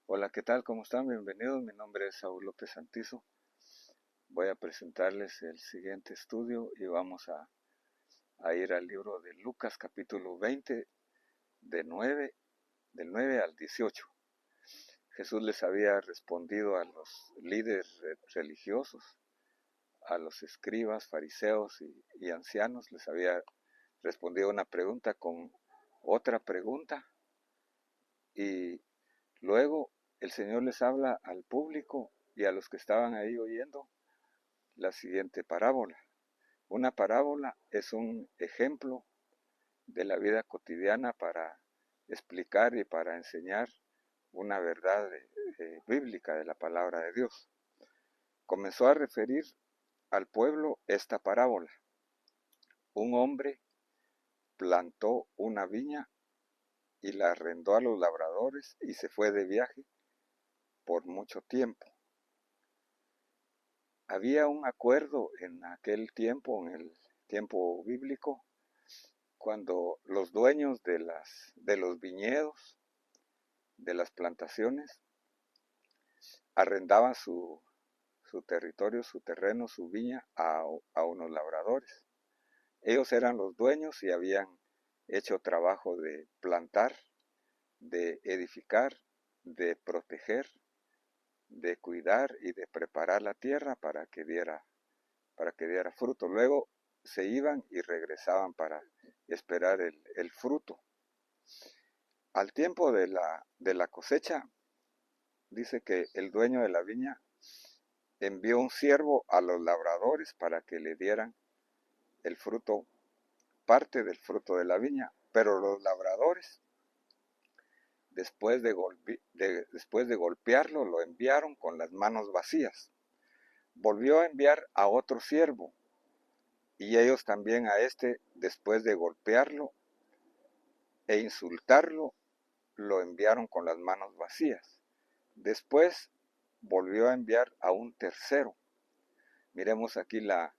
Hola, ¿qué tal? ¿Cómo están? Bienvenidos. Mi nombre es Saúl López Santizo. Voy a presentarles el siguiente estudio y vamos a ir al libro de Lucas capítulo 20, del 9 al 18. Jesús les había respondido a los líderes religiosos, a los escribas, fariseos y ancianos, les había respondido una pregunta con otra pregunta y luego el Señor les habla al público y a los que estaban ahí oyendo la siguiente parábola. Una parábola es un ejemplo de la vida cotidiana para explicar y para enseñar una verdad bíblica de la palabra de Dios. Comenzó a referir al pueblo esta parábola. Un hombre plantó una viña y la arrendó a los labradores y se fue de viaje por mucho tiempo. Había un acuerdo en aquel tiempo, en el tiempo bíblico, cuando los dueños de los viñedos, de las plantaciones, arrendaban su territorio, su terreno, su viña a unos labradores. Ellos eran los dueños y habían hecho trabajo de plantar, de edificar, de proteger, de cuidar y de preparar la tierra para que diera fruto. Luego se iban y regresaban para esperar el fruto. Al tiempo de la cosecha, dice que el dueño de la viña envió un siervo a los labradores para que le dieran el fruto, parte del fruto de la viña, pero los labradores, después de golpearlo, lo enviaron con las manos vacías. Volvió a enviar a otro siervo, y ellos también a este, después de golpearlo e insultarlo, lo enviaron con las manos vacías. Después volvió a enviar a un tercero. Miremos aquí la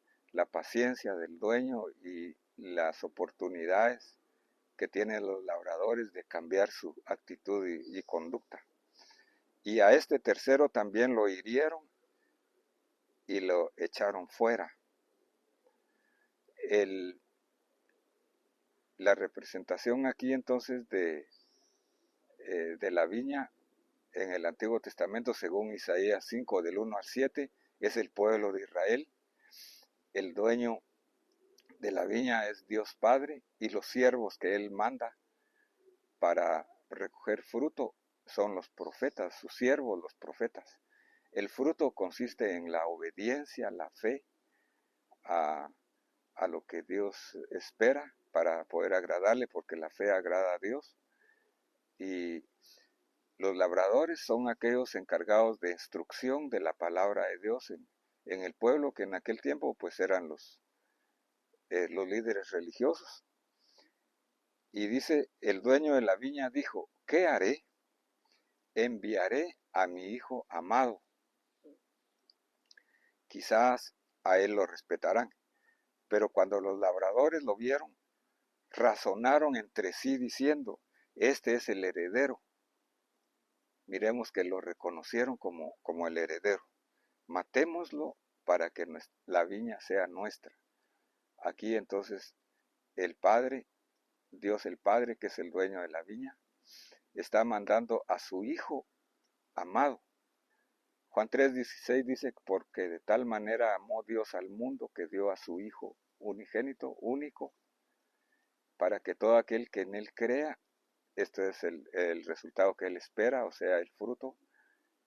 paciencia del dueño y las oportunidades que tienen los labradores de cambiar su actitud y conducta. Y a este tercero también lo hirieron y lo echaron fuera. La representación aquí entonces de la viña en el Antiguo Testamento, según Isaías 5, del 1 al 7, es el pueblo de Israel. El dueño de la viña es Dios Padre y los siervos que Él manda para recoger fruto son los profetas, sus siervos los profetas. El fruto consiste en la obediencia, la fe a lo que Dios espera para poder agradarle, porque la fe agrada a Dios. Y los labradores son aquellos encargados de instrucción de la palabra de Dios en el pueblo, que en aquel tiempo pues eran los líderes religiosos. Y dice, el dueño de la viña dijo, ¿qué haré? Enviaré a mi hijo amado. Quizás a él lo respetarán. Pero cuando los labradores lo vieron, razonaron entre sí diciendo, este es el heredero. Miremos que lo reconocieron como el heredero. Matémoslo para que la viña sea nuestra. Aquí entonces el Padre, Dios el Padre, que es el dueño de la viña, está mandando a su Hijo amado. Juan 3:16 dice, porque de tal manera amó Dios al mundo que dio a su Hijo unigénito, único, para que todo aquel que en Él crea, esto es el resultado que Él espera, o sea, el fruto,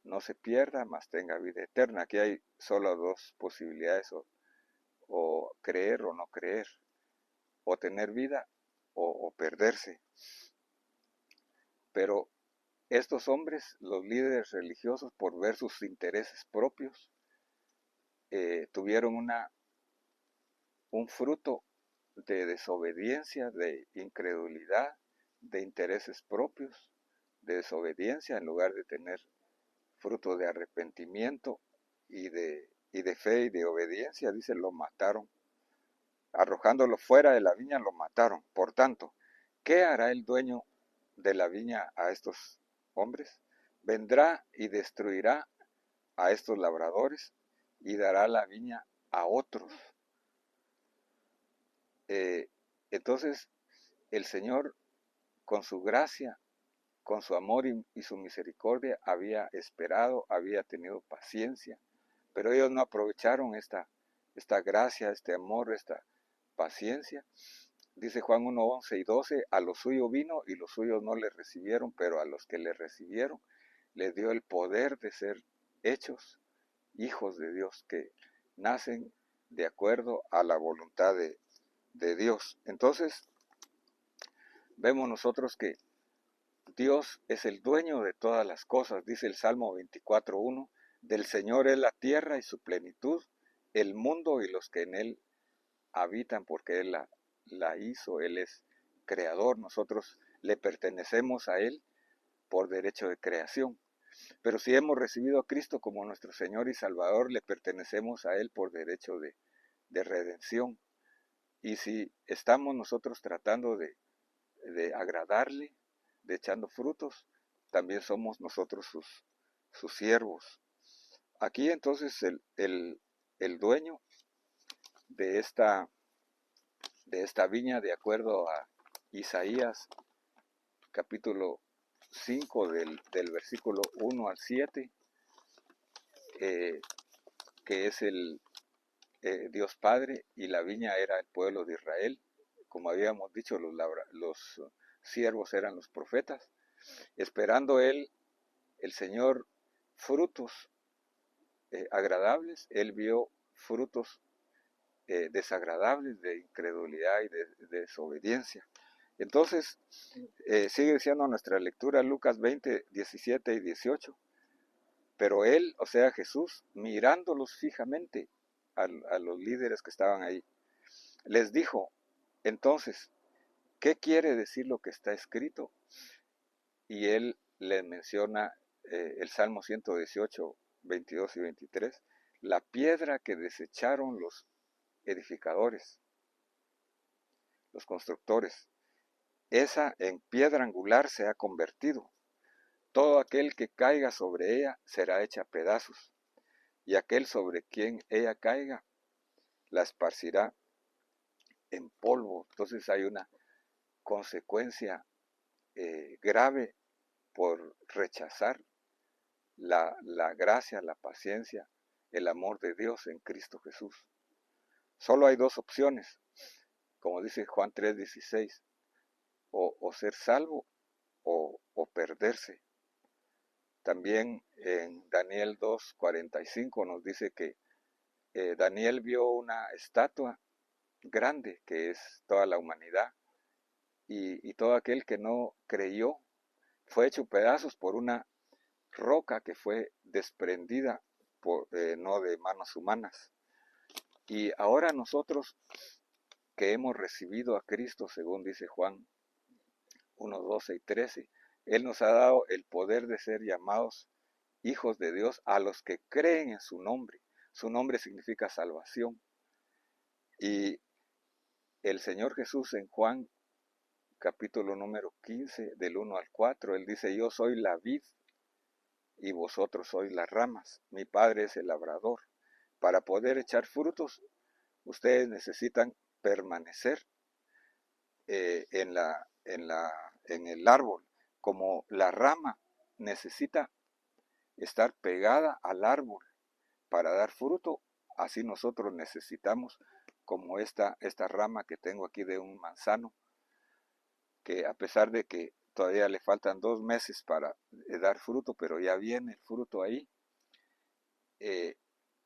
no se pierda, mas tenga vida eterna. Aquí hay solo dos posibilidades, o creer o no creer, o tener vida o perderse. Pero estos hombres, los líderes religiosos, por ver sus intereses propios, tuvieron un fruto de desobediencia, de incredulidad, de intereses propios, de desobediencia, en lugar de tener fruto de arrepentimiento y de fe y de obediencia. Dice, lo mataron. Arrojándolo fuera de la viña, lo mataron. Por tanto, ¿qué hará el dueño de la viña a estos hombres? vendrá y destruirá a estos labradores y dará la viña a otros. Entonces el Señor, con su gracia, con su amor y su misericordia, había esperado, había tenido paciencia, pero ellos no aprovecharon esta gracia, este amor, esta paciencia. Dice Juan 1, 11 y 12, a los suyos vino y los suyos no le recibieron, pero a los que le recibieron les dio el poder de ser hechos hijos de Dios, que nacen de acuerdo a la voluntad de Dios. Entonces, vemos nosotros que Dios es el dueño de todas las cosas, dice el Salmo 24:1, del Señor es la tierra y su plenitud, el mundo y los que en él habitan, porque Él la hizo, Él es creador, nosotros le pertenecemos a Él por derecho de creación. Pero si hemos recibido a Cristo como nuestro Señor y Salvador, le pertenecemos a Él por derecho de redención. Y si estamos nosotros tratando de agradarle, de echando frutos, también somos nosotros sus siervos. Aquí entonces el dueño de esta viña, de acuerdo a Isaías capítulo 5 del versículo 1 al 7, que es el Dios Padre, y la viña era el pueblo de Israel. Como habíamos dicho, los siervos eran los profetas, esperando el Señor frutos agradables. Él vio frutos desagradables de incredulidad y de desobediencia. Entonces, sigue diciendo nuestra lectura Lucas 20, 17 y 18. Pero él, o sea Jesús, mirándolos fijamente a los líderes que estaban ahí, les dijo, entonces, ¿qué quiere decir lo que está escrito? Y él les menciona el Salmo 118, 22 y 23, la piedra que desecharon los edificadores, los constructores, esa en piedra angular se ha convertido. Todo aquel que caiga sobre ella será hecha pedazos, y aquel sobre quien ella caiga la esparcirá en polvo. Entonces hay una consecuencia grave por rechazar la gracia, la paciencia, el amor de Dios en Cristo Jesús. Solo hay dos opciones, como dice Juan 3:16, o ser salvo o perderse. También en Daniel 2:45 nos dice que Daniel vio una estatua grande que es toda la humanidad, y todo aquel que no creyó fue hecho pedazos por una roca que fue desprendida no de manos humanas. Y ahora nosotros que hemos recibido a Cristo, según dice Juan 1:12 y 13, Él nos ha dado el poder de ser llamados hijos de Dios a los que creen en su nombre. Su nombre significa salvación. Y el Señor Jesús en Juan capítulo número 15, del 1 al 4, Él dice, yo soy la vid y vosotros sois las ramas. Mi Padre es el labrador. Para poder echar frutos, ustedes necesitan permanecer en el árbol, como la rama necesita estar pegada al árbol para dar fruto. Así nosotros necesitamos, como esta rama que tengo aquí de un manzano, que a pesar de que todavía le faltan 2 meses para dar fruto, pero ya viene el fruto ahí.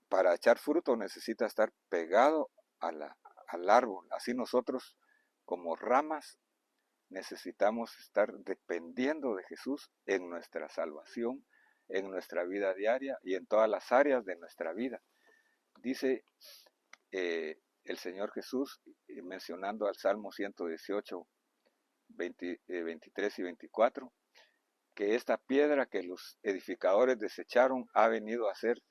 Para echar fruto necesita estar pegado al árbol. Así nosotros, como ramas, necesitamos estar dependiendo de Jesús en nuestra salvación, en nuestra vida diaria y en todas las áreas de nuestra vida. Dice el Señor Jesús, mencionando al Salmo 118, 23 y 24, que esta piedra que los edificadores desecharon ha venido a ser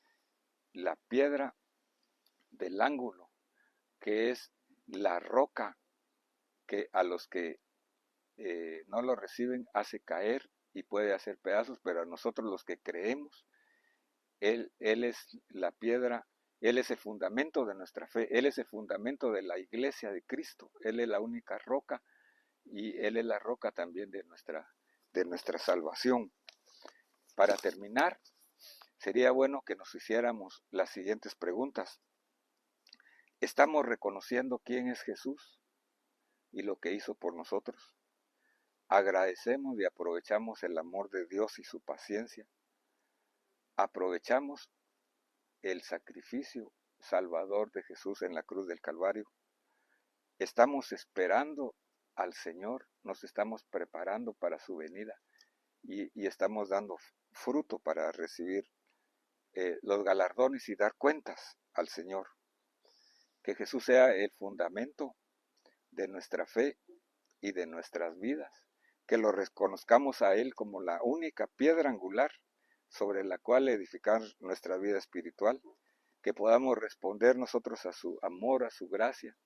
la piedra del ángulo, que es la roca que a los que no lo reciben hace caer y puede hacer pedazos, pero a nosotros los que creemos, Él es la piedra, Él es el fundamento de nuestra fe, Él es el fundamento de la iglesia de Cristo, Él es la única roca y Él es la roca también de nuestra salvación. Para terminar, sería bueno que nos hiciéramos las siguientes preguntas. ¿Estamos reconociendo quién es Jesús y lo que hizo por nosotros? ¿Agradecemos y aprovechamos el amor de Dios y su paciencia? ¿Aprovechamos el sacrificio salvador de Jesús en la cruz del Calvario? ¿Estamos esperando al Señor? ¿Nos estamos preparando para su venida? Y estamos dando fruto para recibir los galardones y dar cuentas al Señor. Que Jesús sea el fundamento de nuestra fe y de nuestras vidas. Que lo reconozcamos a Él como la única piedra angular sobre la cual edificar nuestra vida espiritual. Que podamos responder nosotros a su amor, a su gracia,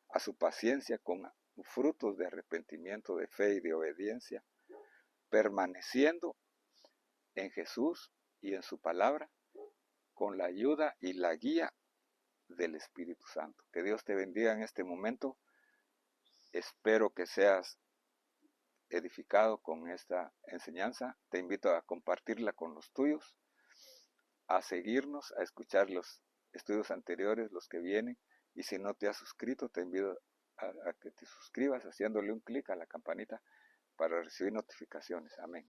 a su paciencia con frutos de arrepentimiento, de fe y de obediencia, permaneciendo en Jesús y en su palabra, con la ayuda y la guía del Espíritu Santo. Que Dios te bendiga en este momento. Espero que seas edificado con esta enseñanza. Te invito a compartirla con los tuyos, a seguirnos, a escuchar los estudios anteriores, los que vienen. Y si no te has suscrito, te invito a que te suscribas haciéndole un clic a la campanita para recibir notificaciones. Amén.